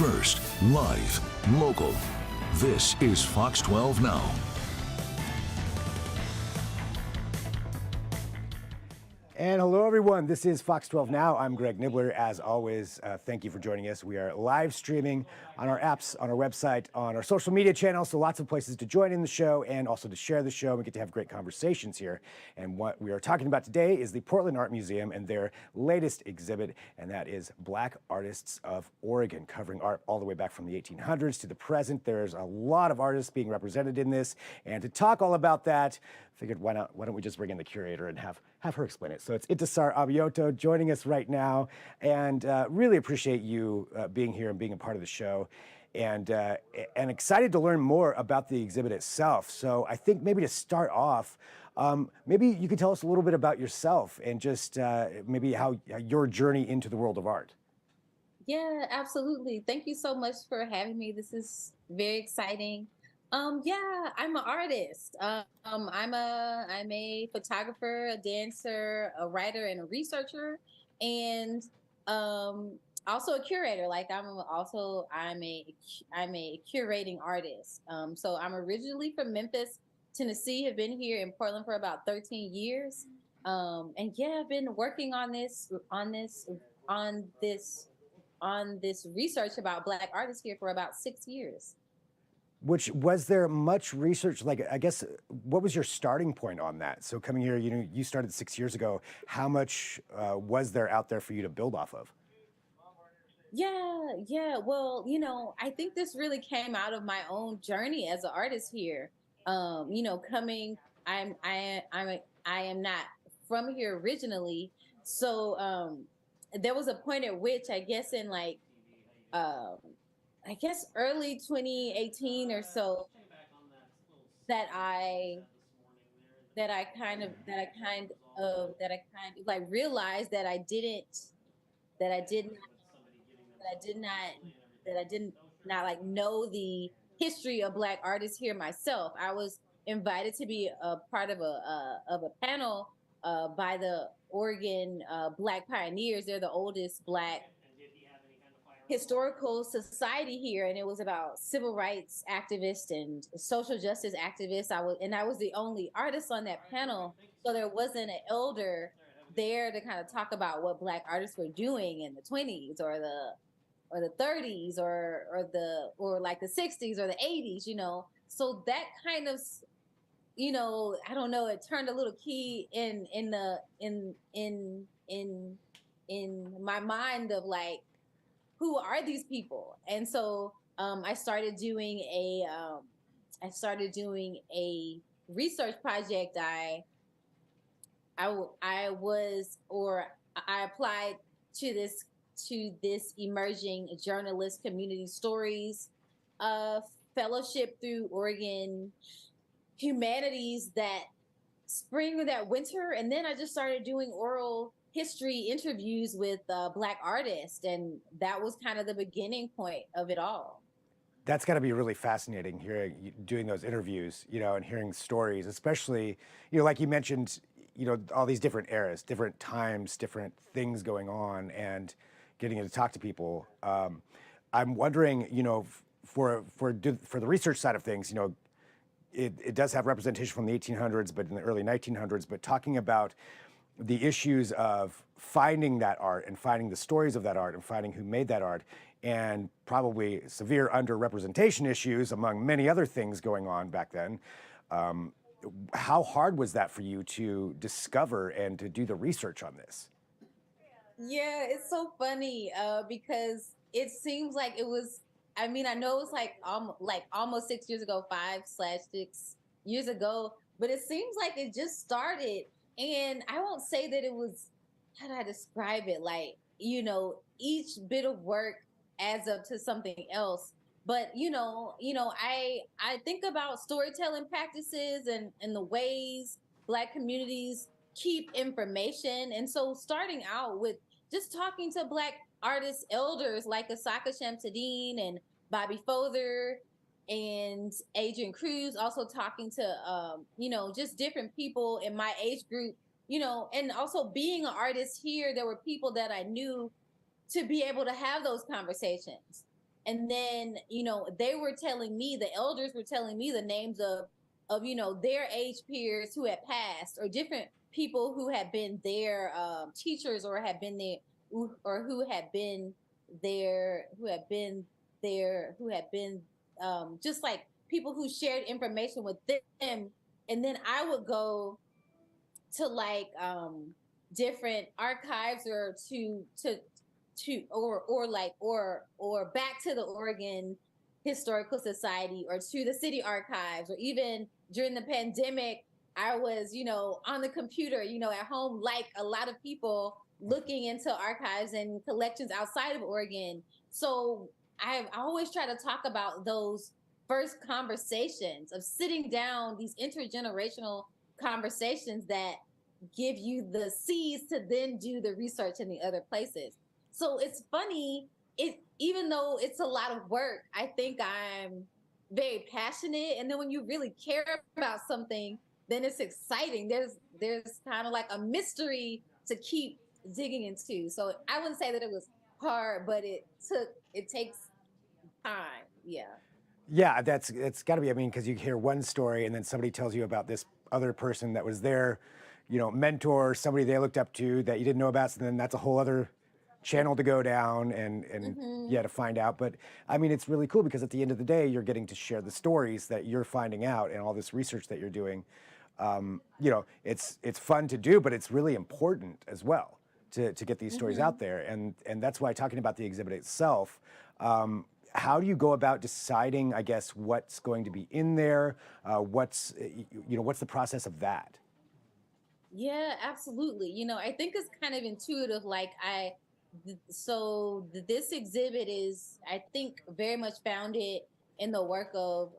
First, live, local. This is Fox 12 Now. And hello, everyone. This is Fox 12 Now. I'm Greg Nibbler. As always, thank you for joining us. We are live streaming on our apps, on our website, on our social media channels, so lots of places to join in the show and also to share the show. We get to have great conversations here. And what we are talking about today is the Portland Art Museum and their latest exhibit, and that is Black Artists of Oregon, covering art all the way back from the 1800s to the present. There's a lot of artists being represented in this. And to talk all about that, figured why don't we just bring in the curator and have her explain it. So it's Intisar Abioto joining us right now, and really appreciate you being here and being a part of the show, and excited to learn more about the exhibit itself. So I think maybe to start off, maybe you could tell us a little bit about yourself and just maybe how your journey into the world of art. Yeah, absolutely. Thank you so much for having me. This is very exciting. Yeah, I'm an artist. I'm a photographer, a dancer, a writer, and a researcher, and also a curator. Like I'm a curating artist. So I'm originally from Memphis, Tennessee. Have been here in Portland for about 13 years. And yeah, I've been working on this research about Black artists here for about 6 years. Which was there much research? Like, I guess, what was your starting point on that? So coming here, you started 6 years ago. How much was there out there for you to build off of? Yeah. Well, I think this really came out of my own journey as an artist here. Coming, I am not from here originally, so there was a point at which I guess in like um, I guess early 2018 or so that I that I kind of like realized that I did not that I did not that I didn't not like know the history of Black artists here myself. I was invited to be a part of a panel by the Oregon Black Pioneers. They're the oldest Black historical society here, and it was about civil rights activists and social justice activists. I was the only artist on that panel, so there wasn't an elder there to kind of talk about what Black artists were doing in the 20s or the 30s or like the 60s or the 80s. So that kind of, I don't know, it turned a little key in my mind of like, who are these people? And so I started doing a research project. I was or I applied to this emerging journalist community stories fellowship through Oregon Humanities that spring or that winter, and then I just started doing oral history interviews with Black artists, and that was kind of the beginning point of it all. That's got to be really fascinating hearing doing those interviews, and hearing stories, especially, like you mentioned, all these different eras, different times, different things going on, and getting to talk to people. I'm wondering, for the research side of things, it does have representation from the 1800s, but in the early 1900s, but talking about the issues of finding that art and finding the stories of that art and finding who made that art, and probably severe underrepresentation issues among many other things going on back then. How hard was that for you to discover and to do the research on this? Yeah, it's so funny because it seems like it was. I mean, I know it's like almost 6 years ago, 5/6 years ago, but it seems like it just started. And I won't say that it was. How do I describe it? Like, each bit of work adds up to something else. But I think about storytelling practices and the ways Black communities keep information. And so starting out with just talking to Black artist elders like Asaka Shamsuddin and Bobby Fother and Adrian Cruz, also talking to just different people in my age group, and also being an artist here, there were people that I knew to be able to have those conversations. And then, they were telling me, the elders were telling me the names of their age peers who had passed, or different people who had been their teachers, or had been there, or who had been there, who had been just like people who shared information with them. And then I would go to like different archives, or or back to the Oregon Historical Society, or to the city archives, or even during the pandemic, I was, on the computer, at home, like a lot of people, looking into archives and collections outside of Oregon. So I always try to talk about those first conversations of sitting down, these intergenerational conversations that give you the seeds to then do the research in the other places. So it's funny, even though it's a lot of work, I think I'm very passionate. And then when you really care about something, then it's exciting. There's kind of like a mystery to keep digging into. So I wouldn't say that it was hard, but it takes time. Yeah. Yeah, it's got to be. I mean, because you hear one story and then somebody tells you about this other person that was their, mentor, somebody they looked up to that you didn't know about. So then that's a whole other channel to go down and Hmm. yeah, to find out. But I mean, it's really cool because at the end of the day, you're getting to share the stories that you're finding out and all this research that you're doing. It's fun to do, but it's really important as well to get these stories out Hmm. there. And that's why talking about the exhibit itself. How do you go about deciding, I guess, what's going to be in there? What's the process of that? Yeah, absolutely. I think it's kind of intuitive. Like this exhibit is, I think, very much founded in the work of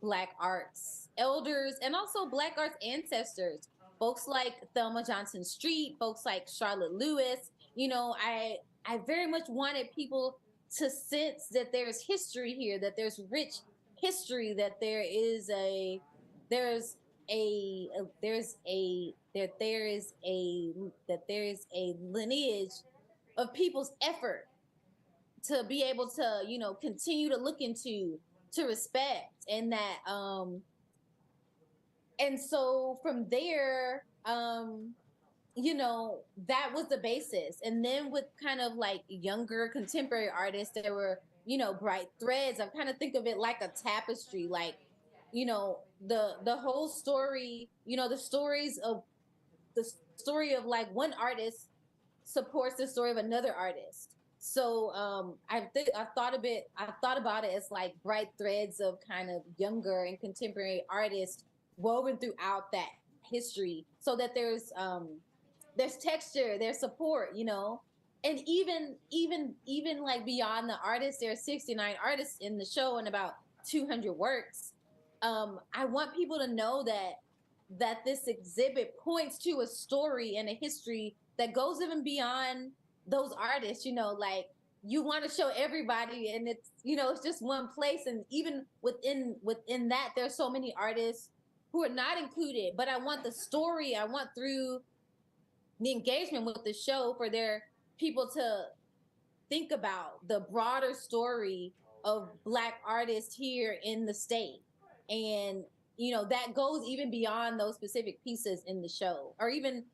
Black arts elders, and also Black arts ancestors. Folks like Thelma Johnson Street, folks like Charlotte Lewis. I very much wanted people to sense that there's history here, that there's rich history, that there's there is a lineage of people's effort to be able to continue to look into, to respect, and that and so from there, that was the basis. And then with kind of like younger contemporary artists, there were, bright threads. I kind of think of it like a tapestry, like, the whole story, the story of like one artist supports the story of another artist. So I thought about it as like bright threads of kind of younger and contemporary artists woven throughout that history, so that there's texture, there's support, and even like beyond the artists, there are 69 artists in the show and about 200 works. I want people to know that this exhibit points to a story and a history that goes even beyond those artists. Like, you want to show everybody, and it's just one place. And even within that, there's so many artists who are not included. But I want the story, I want, through the engagement with the show, for their people to think about the broader story of Black artists here in the state. And that goes even beyond those specific pieces in the show, or even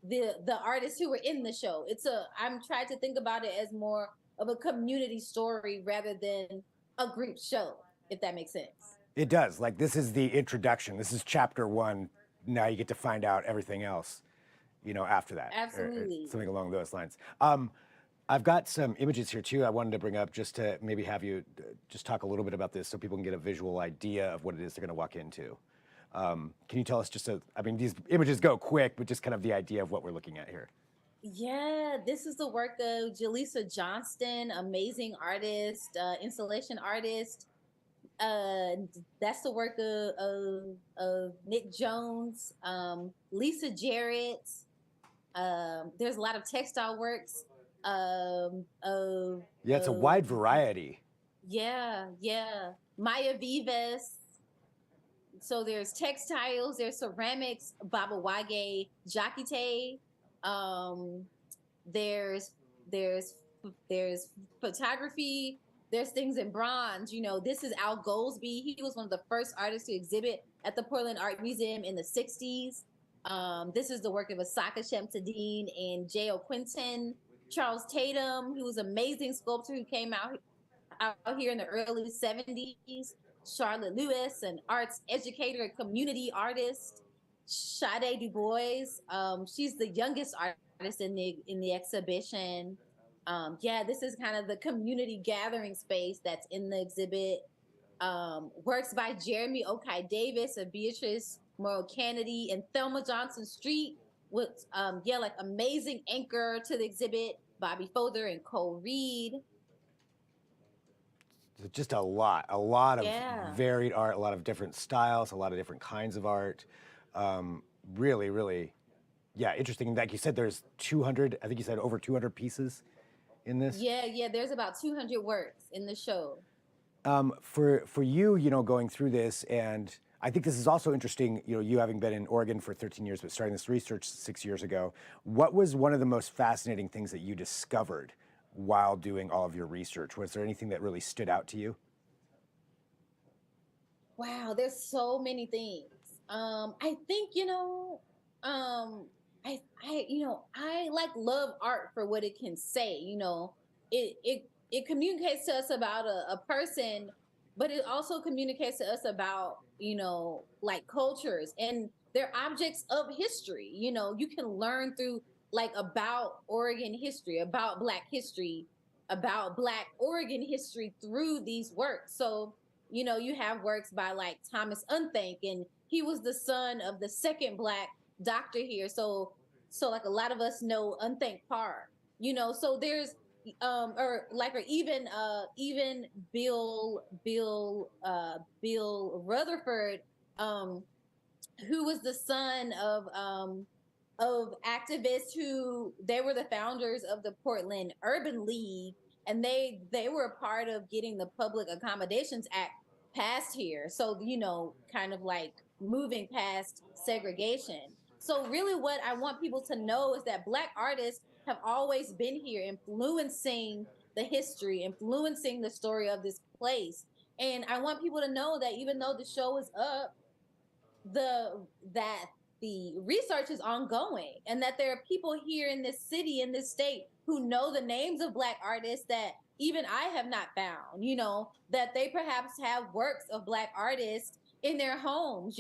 the artists who were in the show. I'm trying to think about it as more of a community story rather than a group show, if that makes sense. It does. Like, this is the introduction. This is chapter one. Now you get to find out everything else, after that, or Absolutely. something along those lines. I've got some images here too I wanted to bring up just to maybe have you just talk a little bit about this so people can get a visual idea of what it is they're going to walk into. Can you tell us I mean, these images go quick, but just kind of the idea of what we're looking at here? Yeah, this is the work of Jaleesa Johnston, amazing artist, installation artist. That's the work of Nick Jones, Lisa Jarrett. There's a lot of textile works Yeah, it's a of wide variety. yeah, Maya Vivas. So there's textiles, there's ceramics, Baba Wage, Jakite. Um, there's there's there's photography. There's things in bronze. This is Al Goldsby. He was one of the first artists to exhibit at the Portland Art Museum in the 60s. This is the work of Asaka Shamsuddin and J.O. Quinton. Charles Tatum, who was an amazing sculptor who came out here in the early 70s. Charlotte Lewis, an arts educator, a community artist. Sade Du Bois, she's the youngest artist in the exhibition. Yeah, this is kind of the community gathering space that's in the exhibit. Works by Jeremy Okai Davis and Beatrice Morrow Kennedy and Thelma Johnson Street with like amazing anchor to the exhibit, Bobby Fother and Cole Reed. Just a lot of varied art, a lot of different styles, a lot of different kinds of art. Really, yeah, interesting. Like you said, there's 200, I think you said over 200 pieces in this. Yeah, there's about 200 works in the show. For you, going through this, and I think this is also interesting, you having been in Oregon for 13 years, but starting this research 6 years ago, what was one of the most fascinating things that you discovered while doing all of your research? Was there anything that really stood out to you? Wow, there's so many things. I think, I like love art for what it can say. It communicates to us about a person, but it also communicates to us about, like cultures, and they're objects of history. You can learn through like about Oregon history, about Black history, about Black Oregon history through these works. So, you have works by like Thomas Unthank, and he was the son of the second Black doctor here. So like a lot of us know Unthank Parr, so there's or even Bill Rutherford, who was the son of activists who they were the founders of the Portland Urban League, and they were a part of getting the Public Accommodations Act passed here. So, kind of like moving past segregation. So really what I want people to know is that Black artists have always been here influencing the history, influencing the story of this place. And I want people to know that even though the show is up, that the research is ongoing, and that there are people here in this city, in this state, who know the names of Black artists that even I have not found, that they perhaps have works of Black artists in their homes,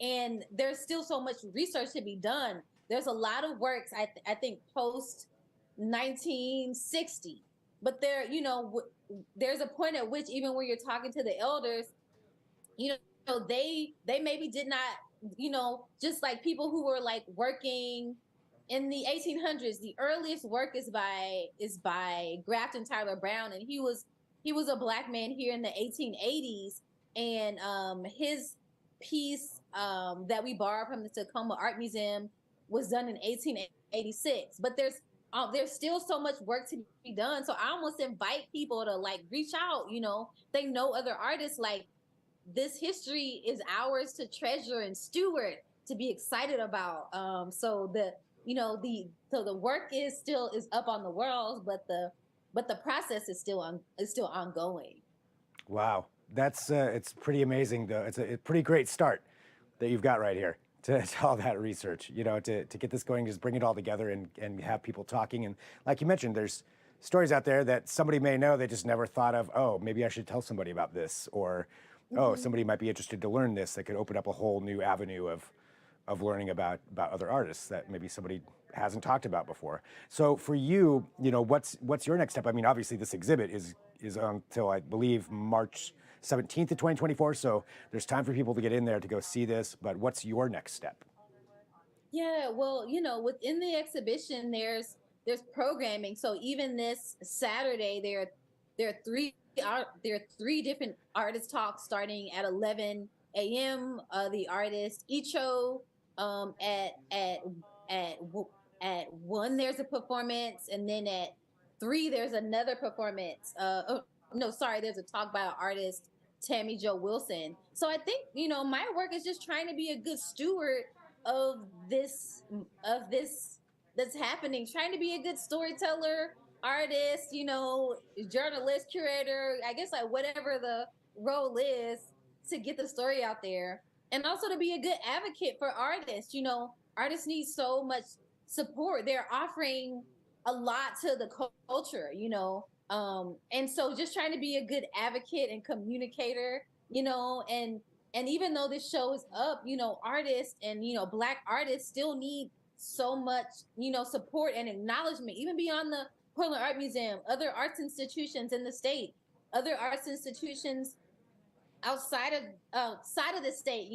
and there's still so much research to be done. There's a lot of works, I think, post 1960, but there's a point at which, even when you're talking to the elders, they maybe did not, just like people who were like working in the 1800s. The earliest work is by Grafton Tyler Brown, and he was a Black man here in the 1880s, and his piece that we borrowed from the Tacoma Art Museum was done in 1886. But there's still so much work to be done. So I almost invite people to like reach out. They know other artists. Like, this history is ours to treasure and steward, to be excited about. So the work is up on the walls, but the process is still ongoing. Wow, that's it's pretty amazing though. It's a pretty great start that you've got right here to all that research. To get this going, just bring it all together and have people talking. And like you mentioned, there's stories out there that somebody may know they just never thought of. Oh, maybe I should tell somebody about this, or oh, somebody might be interested to learn this. That could open up a whole new avenue of learning about other artists that maybe somebody hasn't talked about before. So for you, what's your next step? I mean, obviously this exhibit is until I believe March 17th of 2024. So there's time for people to get in there to go see this. But what's your next step? Yeah, well, within the exhibition, there's programming. So even this Saturday, there are three different artist talks starting at 11 a.m. The artist Icho, at 1 there's a performance, and then at 3 there's another performance. There's a talk by an artist, Tammy Jo Wilson. So I think my work is just trying to be a good steward of this that's happening, trying to be a good storyteller, artist, journalist, curator, I guess like whatever the role is to get the story out there. And also to be a good advocate for artists. Artists need so much support. They're offering a lot to the culture. And so just trying to be a good advocate and communicator, and even though this show is up, artists and black artists still need so much support and acknowledgement, even beyond the Portland Art Museum, other arts institutions in the state, other arts institutions outside of the state.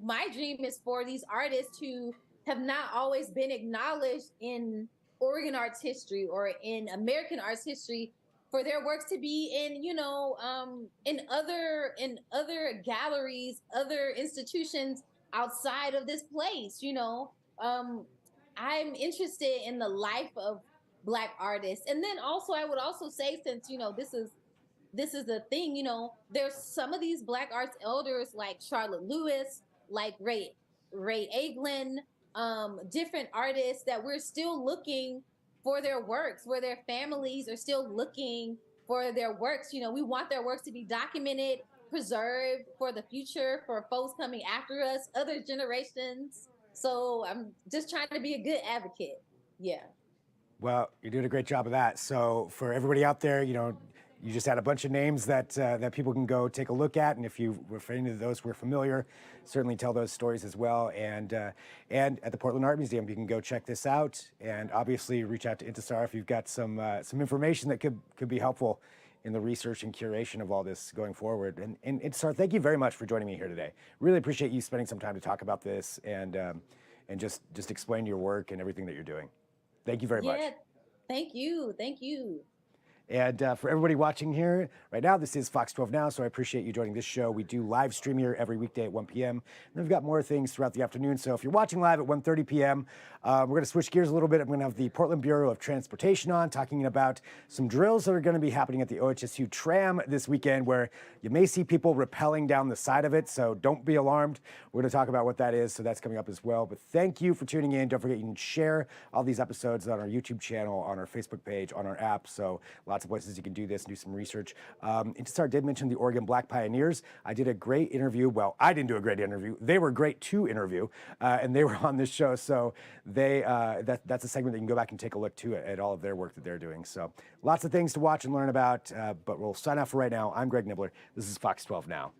My dream is for these artists who have not always been acknowledged in Oregon arts history or in American arts history, for their works to be in other galleries, other institutions outside of this place. I'm interested in the life of black artists. And then also I would also say, since this is the thing, there's some of these black arts elders like Charlotte Lewis, like Ray Eglin, different artists that we're still looking for their works, where their families are still looking for their works. We want their works to be documented, preserved for the future, for folks coming after us, other generations. So I'm just trying to be a good advocate. Yeah. Well, you're doing a great job of that. So for everybody out there, you just had a bunch of names that people can go take a look at, and if any of those were familiar, certainly tell those stories as well. And at the Portland Art Museum, you can go check this out, and obviously reach out to Intisar if you've got some information that could be helpful in the research and curation of all this going forward. And Intisar, thank you very much for joining me here today. Really appreciate you spending some time to talk about this and just explain your work and everything that you're doing. Thank you very much. Thank you. Thank you. And for everybody watching here right now, this is Fox 12 Now, so I appreciate you joining this show. We do live stream here every weekday at 1 p.m. And we've got more things throughout the afternoon. So if you're watching live at 1:30 p.m., we're going to switch gears a little bit. I'm going to have the Portland Bureau of Transportation on, talking about some drills that are going to be happening at the OHSU tram this weekend, where you may see people rappelling down the side of it. So don't be alarmed. We're going to talk about what that is. So that's coming up as well. But thank you for tuning in. Don't forget, you can share all these episodes on our YouTube channel, on our Facebook page, on our app. So lots of places you can do this and do some research. Intisar did mention the Oregon Black Pioneers. I did a great interview. Well, I didn't do a great interview. They were great to interview, and they were on this show. So that's a segment that you can go back and take a look to at all of their work that they're doing. So lots of things to watch and learn about, but we'll sign off for right now. I'm Greg Nibbler. This is Fox 12 Now.